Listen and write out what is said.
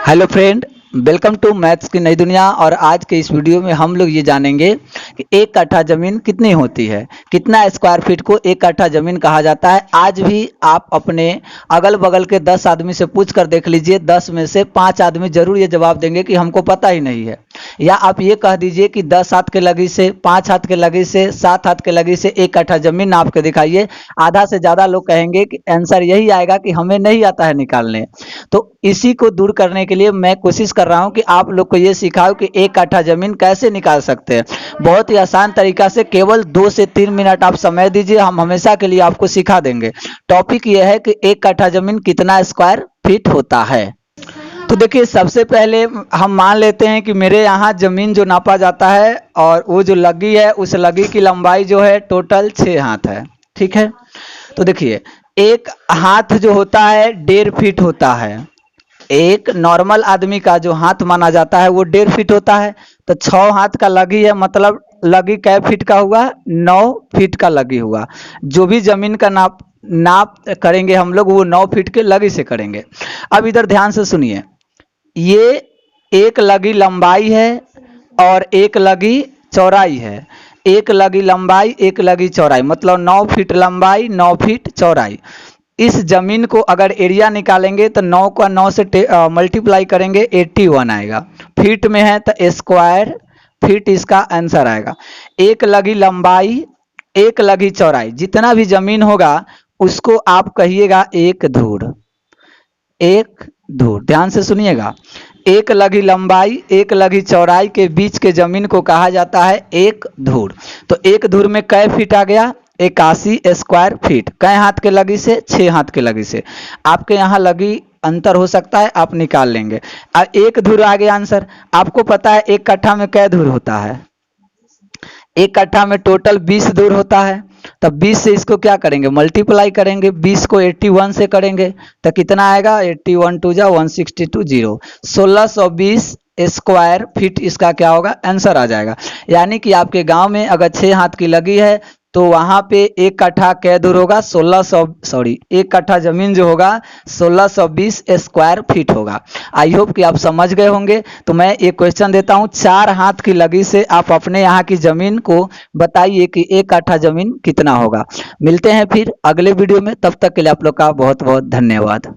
Hello friend, welcome to maths की नई दुनिया। और आज के इस वीडियो में हम लोग ये जानेंगे कि एक कट्ठा जमीन कितनी होती है, कितना स्क्वायर फीट को एक कट्ठा जमीन कहा जाता है। आज भी आप अपने अगल बगल के 10 आदमी से पूछ कर देख लीजिए, 10 में से 5 आदमी जरूर ये जवाब देंगे कि हमको पता ही नहीं है। या आप ये कह दीजिए कि 10 हाथ के लगी से, 5 हाथ के लगी से, 7 हाथ के लगी से एक कट्ठा जमीन नाप के दिखाइए। आधा से ज़्यादा लोग कहेंगे कि आंसर यही आएगा कि हमें नहीं आता है निकालने। तो इसी को दूर करने के लिए मैं कोशिश कर रहा हूं कि आप लोग को ये सिखाऊं कि एक कट्ठा जमीन कैसे निकाल सकते हैं। बहुत ही आसान तरीका से, केवल 2 से 3 मिनट आप समय दीजिए, हम हमेशा के लिए आपको सिखा देंगे। टॉपिक ये है कि एक कट्ठा जमीन कितना स्क्वायर फीट होता है। तो देखिए, सबसे पहले हम मान लेते हैं कि मेरे यहाँ जमीन जो नापा जाता है और वो जो लगी है, उस लगी की लंबाई जो है टोटल 6 हाथ है। ठीक है, तो देखिए एक हाथ जो होता है 1.5 फीट होता है। एक नॉर्मल आदमी का जो हाथ माना जाता है वो 1.5 फीट होता है। तो 6 हाथ का लगी है, मतलब लगी कै फीट का हुआ? 9 फीट का लगी हुआ। जो भी जमीन का नाप करेंगे हम लोग, वो 9 फीट के लगी से करेंगे। अब इधर ध्यान से सुनिए, ये एक लगी लंबाई है और एक लगी चौड़ाई है। एक लगी लंबाई, एक लगी चौड़ाई, मतलब 9 फीट लंबाई, 9 फीट चौड़ाई। इस जमीन को अगर एरिया निकालेंगे तो 9 का 9 से मल्टीप्लाई करेंगे, 81 आएगा। फीट में है तो स्क्वायर फीट इसका आंसर आएगा। एक लगी लंबाई, एक लगी चौड़ाई, जितना भी जमीन होगा उसको आप कहिएगा एक धूर। एक धूर, ध्यान से सुनिएगा, एक लगी लंबाई एक लगी चौड़ाई के बीच के जमीन को कहा जाता है एक धूर। तो एक धूर में कै फीट आ गया? 81 स्क्वायर फीट। कै हाथ के लगी से? 6 हाथ के लगी से। आपके यहाँ लगी अंतर हो सकता है, आप निकाल लेंगे। अब एक धूर आ गया आंसर। आपको पता है एक कट्ठा में कै धूर होता है? एक कट्ठा में टोटल 20 धूर होता है। तब 20 से इसको क्या करेंगे? मल्टीप्लाई करेंगे। 20 को 81 से करेंगे तो कितना आएगा? 81 टू जा 162 जीरो, 1620 स्क्वायर फीट इसका क्या होगा? आंसर आ जाएगा। यानी कि आपके गांव में अगर 6 हाथ की लगी है तो वहां पे एक कट्ठा कै धूर होगा? 1600, एक कट्ठा जमीन जो होगा 1620 स्क्वायर फीट होगा। आई होप कि आप समझ गए होंगे। तो मैं एक क्वेश्चन देता हूं, 4 हाथ की लगी से आप अपने यहाँ की जमीन को बताइए कि एक कट्ठा जमीन कितना होगा। मिलते हैं फिर अगले वीडियो में, तब तक के लिए आप लोग का बहुत बहुत धन्यवाद।